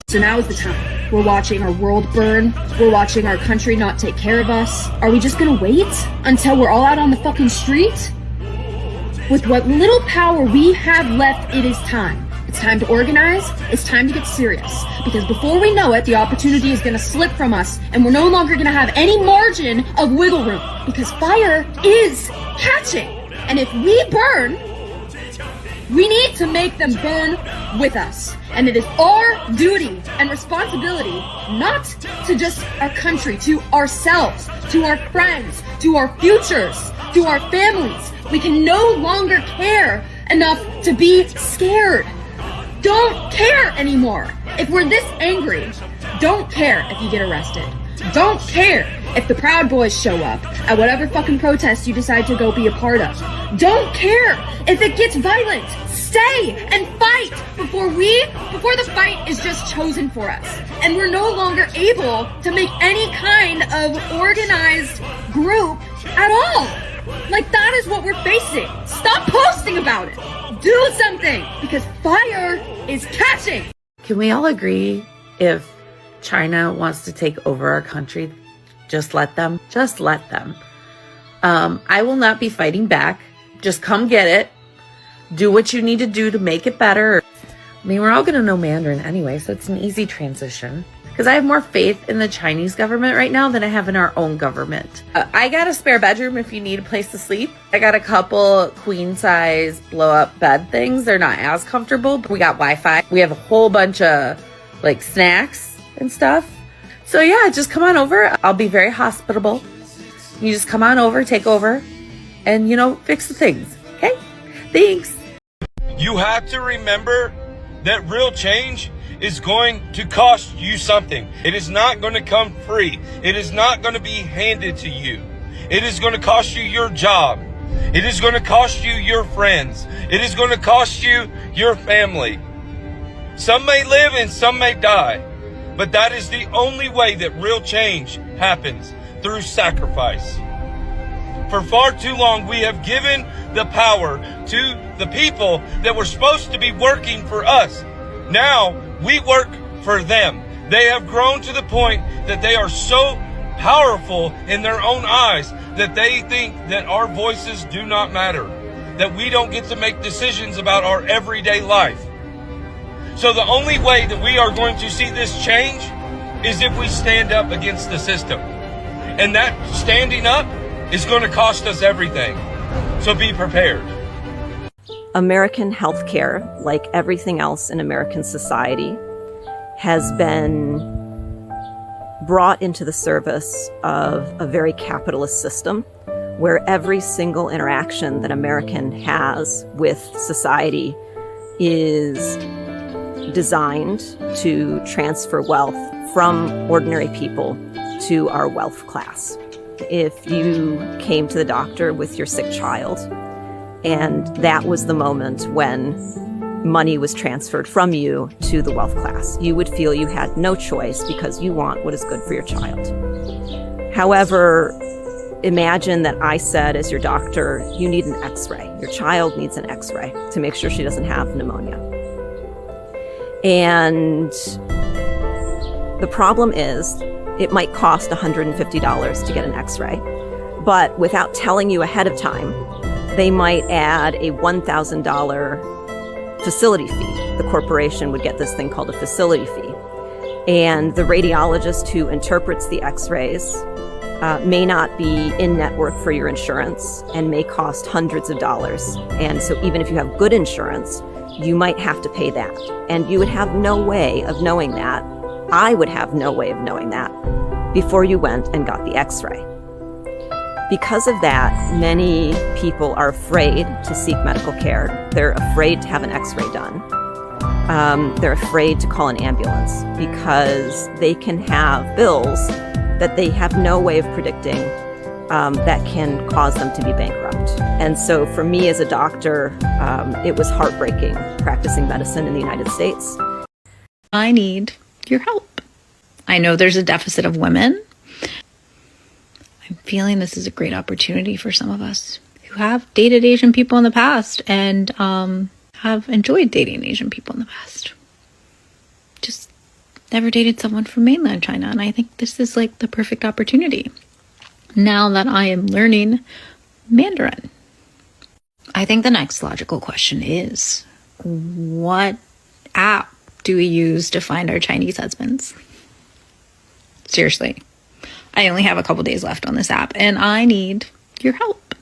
So now is the time. We're watching our world burn. We're watching our country not take care of us. Are we just gonna wait until we're all out on the fucking street? With what little power we have left, it is time. It's time to organize. It's time to get serious. Because before we know it, the opportunity is gonna slip from us and we're no longer gonna have any margin of wiggle room. Because fire is catching. And if we burn, we need to make them burn with us. And it is our duty and responsibility not to just our country, to ourselves, to our friends, to our futures, to our families. We can no longer care enough to be scared. Don't care anymore. If we're this angry, don't care if you get arrested. Don't care if the Proud Boys show up at whatever fucking protest you decide to go be a part of. Don't care if it gets violent. Stay and fight before the fight is just chosen for us. And we're no longer able to make any kind of organized group at all. Like, that is what we're facing. Stop posting about it. Do something, because fire is catching. Can we all agree, if China wants to take over our country, just let them? Just let them. I will not be fighting back. Just come get it. Do what you need to do to make it better. I mean, we're all going to know Mandarin anyway, so it's an easy transition. Because I have more faith in the Chinese government right now than I have in our own government. I got a spare bedroom if you need a place to sleep. I got a couple queen size blow up bed things. They're not as comfortable, but we got Wi-Fi. We have a whole bunch of like snacks and stuff. So yeah, just come on over. I'll be very hospitable. You just come on over, take over, and fix the things. Okay? Thanks. You have to remember that real change is going to cost you something. It is not going to come free. It is not going to be handed to you. It is going to cost you your job. It is going to cost you your friends. It is going to cost you your family. Some may live and some may die, but that is the only way that real change happens, through sacrifice. For far too long, we have given the power to the people that were supposed to be working for us. Now we work for them. They have grown to the point that they are so powerful in their own eyes that they think that our voices do not matter, that we don't get to make decisions about our everyday life. So the only way that we are going to see this change is if we stand up against the system. And that standing up is going to cost us everything. So be prepared. American healthcare, like everything else in American society, has been brought into the service of a very capitalist system where every single interaction that American has with society is designed to transfer wealth from ordinary people to our wealth class. If you came to the doctor with your sick child, and that was the moment when money was transferred from you to the wealth class, you would feel you had no choice because you want what is good for your child. However, imagine that I said as your doctor, you need an x-ray. Your child needs an x-ray to make sure she doesn't have pneumonia. And the problem is, it might cost $150 to get an x-ray, but without telling you ahead of time, they might add a $1,000 facility fee. The corporation would get this thing called a facility fee. And the radiologist who interprets the x-rays may not be in network for your insurance and may cost hundreds of dollars. And so even if you have good insurance, you might have to pay that. And you would have no way of knowing that. I would have no way of knowing that before you went and got the x-ray. Because of that, many people are afraid to seek medical care. They're afraid to have an x-ray done. They're afraid to call an ambulance because they can have bills that they have no way of predicting that can cause them to be bankrupt. And so for me as a doctor, it was heartbreaking practicing medicine in the United States. I need your help. I know there's a deficit of women. I'm feeling this is a great opportunity for some of us who have dated Asian people in the past and have enjoyed dating Asian people in the past. Just never dated someone from mainland China, and I think this is like the perfect opportunity now that I am learning Mandarin. I think the next logical question is, what app do we use to find our Chinese husbands? Seriously, I only have a couple days left on this app, and I need your help.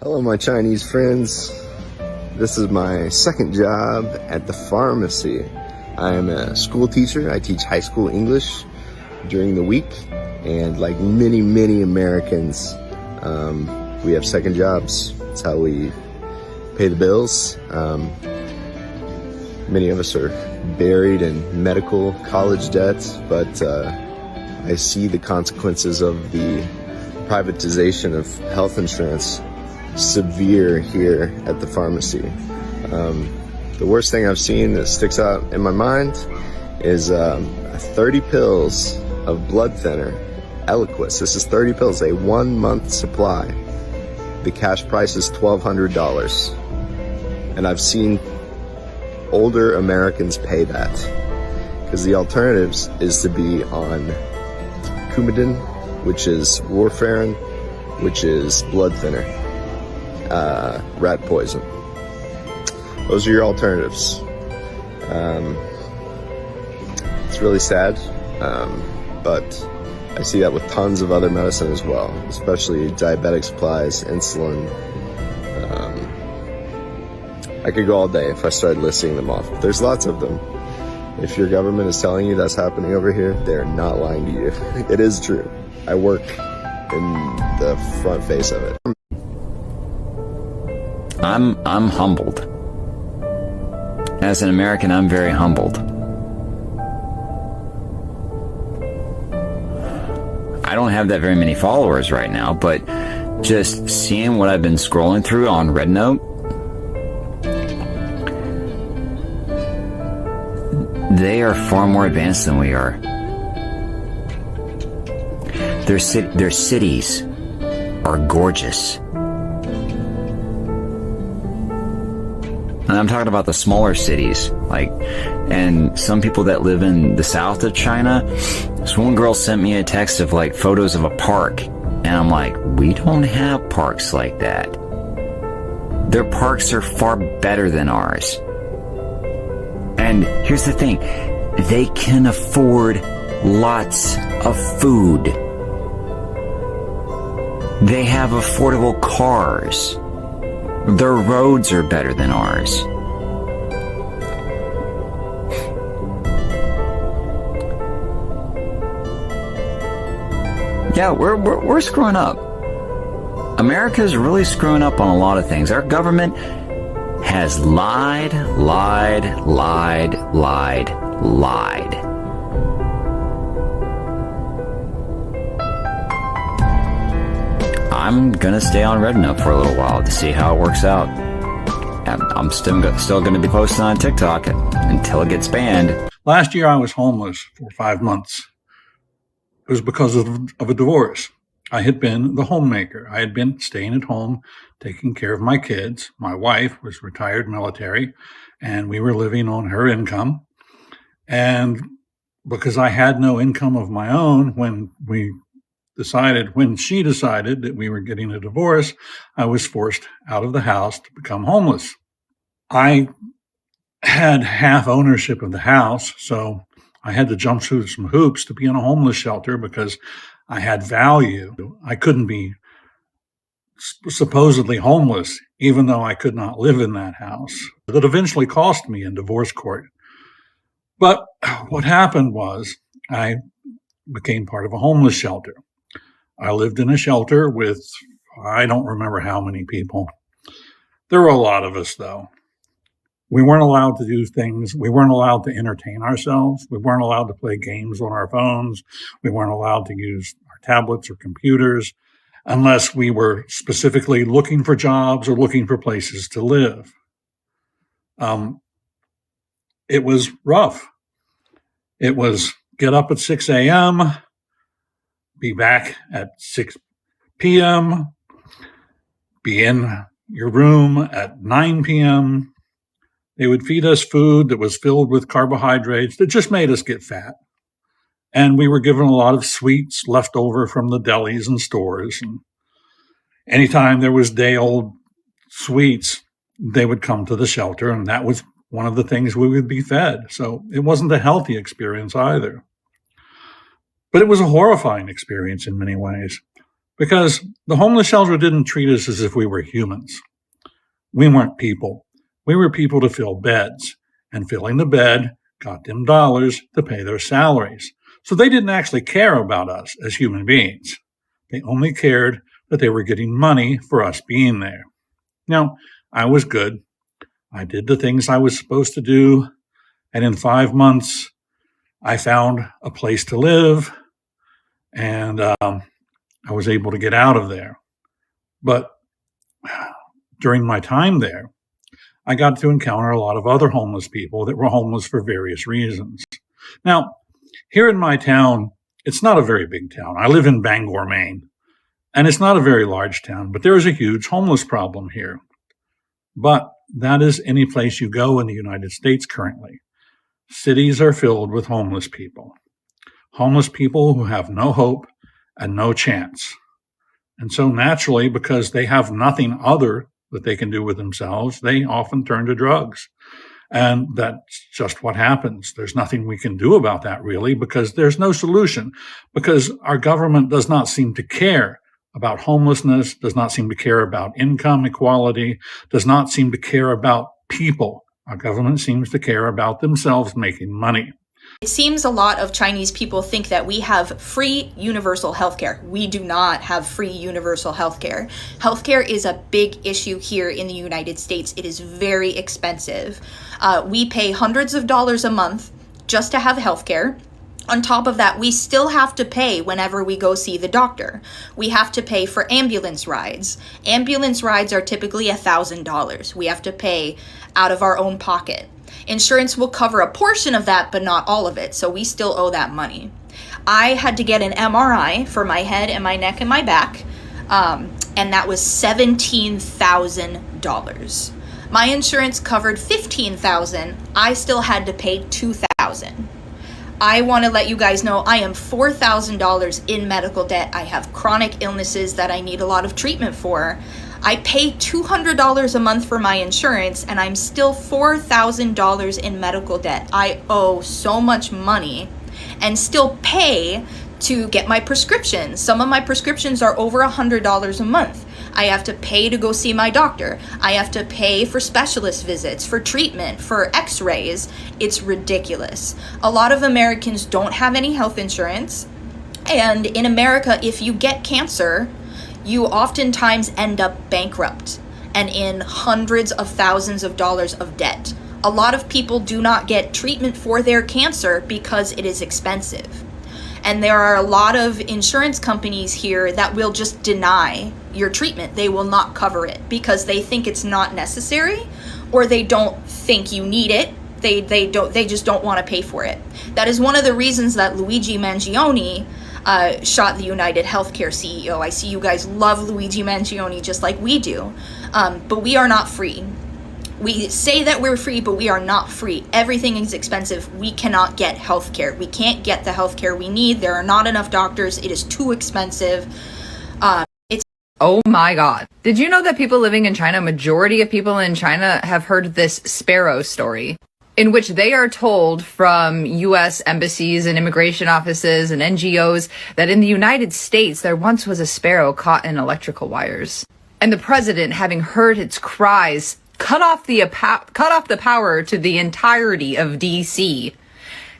Hello, my Chinese friends. This is my second job at the pharmacy. I am a school teacher. I teach high school English during the week. And like many, many Americans, we have second jobs. It's how we pay the bills. Many of us are buried in medical college debts, but I see the consequences of the privatization of health insurance severe here at the pharmacy. The worst thing I've seen that sticks out in my mind is 30 pills of blood thinner, Eliquis. This is 30 pills, a 1 month supply. The cash price is $1,200. And I've seen older Americans pay that, because the alternatives is to be on Coumadin, which is warfarin, which is blood thinner, rat poison. Those are your alternatives. It's really sad, but I see that with tons of other medicine as well, especially diabetic supplies, insulin. I could go all day if I started listing them off. There's lots of them. If your government is telling you that's happening over here, they're not lying to you. It is true. I work in the front face of it. I'm humbled. As an American, I'm very humbled. I don't have that very many followers right now, but just seeing what I've been scrolling through on Rednote, they are far more advanced than we are. Their cities are gorgeous. And I'm talking about the smaller cities, and some people that live in the south of China. This one girl sent me a text of photos of a park, and I'm like, we don't have parks like that. Their parks are far better than ours. And here's the thing, they can afford lots of food. They have affordable cars. Their roads are better than ours. Yeah, we're screwing up. America's really screwing up on a lot of things. Our government has lied. I'm gonna stay on Rednote for a little while to see how it works out. I'm still gonna be posting on TikTok until it gets banned. Last year I was homeless for 5 months. It was because of a divorce. I had been the homemaker. I had been staying at home, taking care of my kids. My wife was retired military, and we were living on her income. And because I had no income of my own when she decided that we were getting a divorce, I was forced out of the house to become homeless. I had half ownership of the house, so I had to jump through some hoops to be in a homeless shelter because I had value. I couldn't be supposedly homeless, even though I could not live in that house. That eventually cost me in divorce court. But what happened was I became part of a homeless shelter. I lived in a shelter with, I don't remember how many people. There were a lot of us, though. We weren't allowed to do things. We weren't allowed to entertain ourselves. We weren't allowed to play games on our phones. We weren't allowed to use our tablets or computers unless we were specifically looking for jobs or looking for places to live. It was rough. It was get up at 6 a.m., be back at 6 p.m., be in your room at 9 p.m., They would feed us food that was filled with carbohydrates that just made us get fat. And we were given a lot of sweets left over from the delis and stores. And anytime there was day-old sweets, they would come to the shelter, and that was one of the things we would be fed. So it wasn't a healthy experience either. But it was a horrifying experience in many ways, because the homeless shelter didn't treat us as if we were humans. We weren't people. We were people to fill beds, and filling the bed got them dollars to pay their salaries. So they didn't actually care about us as human beings. They only cared that they were getting money for us being there. Now, I was good. I did the things I was supposed to do, and in 5 months, I found a place to live, and I was able to get out of there. But during my time there, I got to encounter a lot of other homeless people that were homeless for various reasons. Now, here in my town, it's not a very big town. I live in Bangor, Maine, and it's not a very large town, but there is a huge homeless problem here. But that is any place you go in the United States currently. Cities are filled with homeless people who have no hope and no chance. And so naturally, because they have nothing other that they can do with themselves, they often turn to drugs. And that's just what happens. There's nothing we can do about that, really, because there's no solution, because our government does not seem to care about homelessness, does not seem to care about income equality, does not seem to care about people. Our government seems to care about themselves making money. It seems a lot of Chinese people think that we have free universal healthcare. We do not have free universal healthcare. Healthcare is a big issue here in the United States. It is very expensive. We pay hundreds of dollars a month just to have healthcare. On top of that, we still have to pay whenever we go see the doctor. We have to pay for ambulance rides. Ambulance rides are typically $1,000. We have to pay out of our own pocket. Insurance will cover a portion of that, but not all of it, so we still owe that money. I had to get an MRI for my head and my neck and my back, and that was $17,000. My insurance covered $15,000. I still had to pay $2,000. I want to let you guys know I am $4,000 in medical debt. I have chronic illnesses that I need a lot of treatment for. I pay $200 a month for my insurance, and I'm still $4,000 in medical debt. I owe so much money and still pay to get my prescriptions. Some of my prescriptions are over $100 a month. I have to pay to go see my doctor. I have to pay for specialist visits, for treatment, for x-rays. It's ridiculous. A lot of Americans don't have any health insurance. And in America, if you get cancer, you oftentimes end up bankrupt and in hundreds of thousands of dollars of debt. A lot of people do not get treatment for their cancer because it is expensive. And there are a lot of insurance companies here that will just deny your treatment. They will not cover it because they think it's not necessary, or they don't think you need it. They just don't want to pay for it. That is one of the reasons that Luigi Mangione shot the United Healthcare CEO. I see you guys love Luigi Mangione just like we do, but we are not free. We say that we're free, but we are not free. Everything is expensive. We cannot get healthcare. We can't get the healthcare we need. There are not enough doctors. It is too expensive. Oh my God. Did you know that people living in China, majority of people in China have heard this sparrow story, in which they are told from US embassies and immigration offices and NGOs that in the United States, there once was a sparrow caught in electrical wires. And the president, having heard its cries, cut off the power to the entirety of DC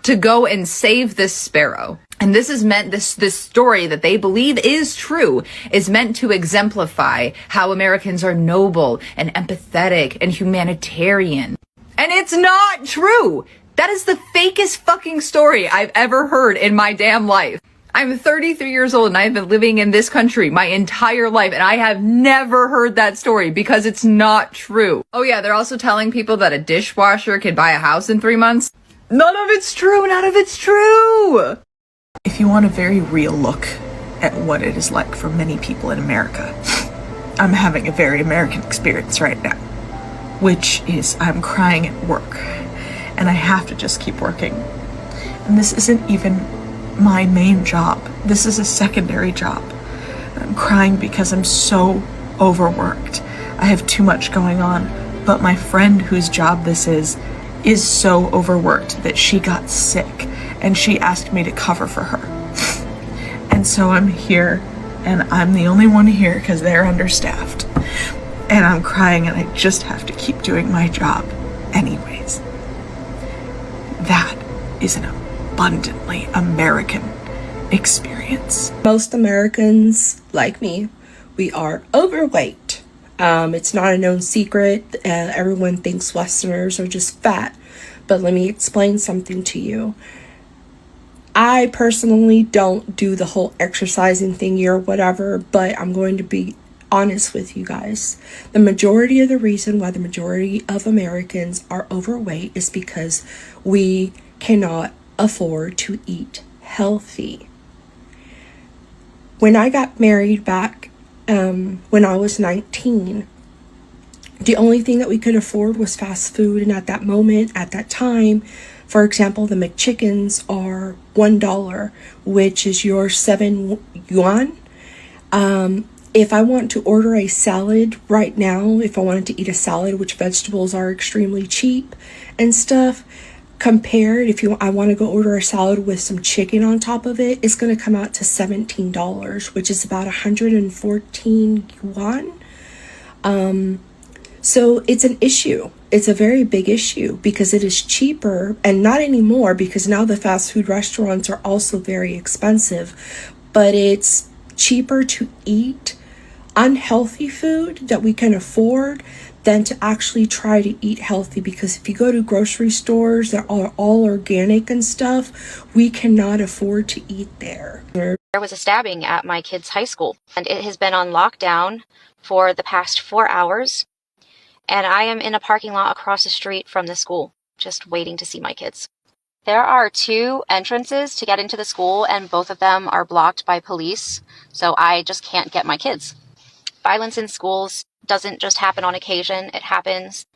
to go and save this sparrow. And this is meant, this story that they believe is true is meant to exemplify how Americans are noble and empathetic and humanitarian. And it's not true. That is the fakest fucking story I've ever heard in my damn life. I'm 33 years old and I've been living in this country my entire life, and I have never heard that story because it's not true. Oh yeah, they're also telling people that a dishwasher can buy a house in 3 months. None of it's true. None of it's true. If you want a very real look at what it is like for many people in America, I'm having a very American experience right now, which is I'm crying at work and I have to just keep working. And this isn't even my main job. This is a secondary job. I'm crying because I'm so overworked. I have too much going on. But my friend whose job this is so overworked that she got sick and she asked me to cover for her. And so I'm here and I'm the only one here because they're understaffed. And I'm crying and I just have to keep doing my job anyways. That is an abundantly American experience. Most Americans, like me, we are overweight. It's not a known secret. Everyone thinks Westerners are just fat. But let me explain something to you. I personally don't do the whole exercising thing or whatever, but I'm going to be honest with you guys. The majority of the reason why the majority of Americans are overweight is because we cannot afford to eat healthy. When I got married back when I was 19, the only thing that we could afford was fast food. And at that moment, at that time, for example, the McChickens are $1, which is your 7 yuan. If I want to order a salad right now, if I wanted to eat a salad, which vegetables are extremely cheap and stuff, compared, I want to go order a salad with some chicken on top of it, it's going to come out to $17, which is about 114 yuan. So it's an issue. It's a very big issue because it is cheaper, and not anymore because now the fast food restaurants are also very expensive, but it's cheaper to eat unhealthy food that we can afford than to actually try to eat healthy, because if you go to grocery stores that are all organic and stuff, we cannot afford to eat there. There was a stabbing at my kid's high school, and it has been on lockdown for the past 4 hours, and I am in a parking lot across the street from the school, just waiting to see my kids. There are 2 entrances to get into the school, and both of them are blocked by police, so I just can't get my kids. Violence in schools doesn't just happen on occasion, it happens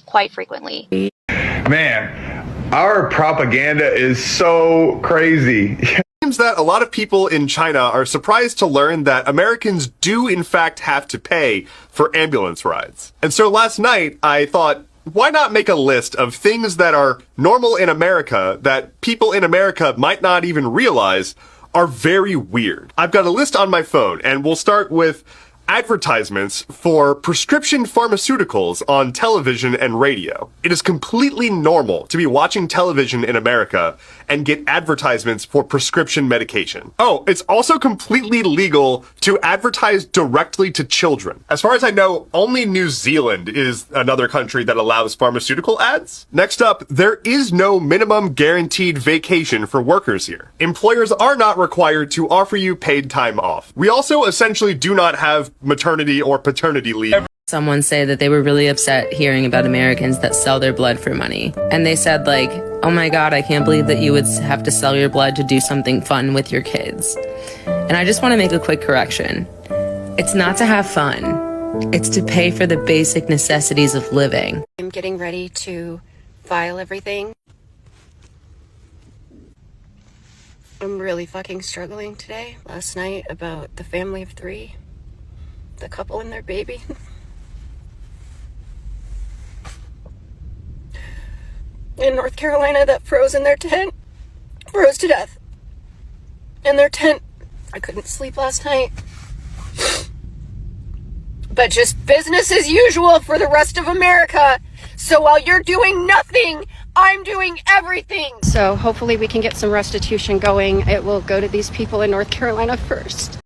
quite frequently. Man, our propaganda is so crazy. It seems that a lot of people in China are surprised to learn that Americans do in fact have to pay for ambulance rides. And so last night I thought, why not make a list of things that are normal in America that people in America might not even realize are very weird. I've got a list on my phone, and we'll start with advertisements for prescription pharmaceuticals on television and radio. It is completely normal to be watching television in America and get advertisements for prescription medication. Oh, it's also completely legal to advertise directly to children. As far as I know, only New Zealand is another country that allows pharmaceutical ads. Next up, there is no minimum guaranteed vacation for workers here. Employers are not required to offer you paid time off. We also essentially do not have maternity or paternity leave. Someone say that they were really upset hearing about Americans that sell their blood for money. And they said like, oh my God, I can't believe that you would have to sell your blood to do something fun with your kids. And I just want to make a quick correction. It's not to have fun. It's to pay for the basic necessities of living. I'm getting ready to file everything. I'm really fucking struggling today. Last night about the family of 3. The couple and their baby. In North Carolina that froze in their tent. Froze to death. In their tent. I couldn't sleep last night. But just business as usual for the rest of America. So while you're doing nothing, I'm doing everything. So hopefully we can get some restitution going. It will go to these people in North Carolina first.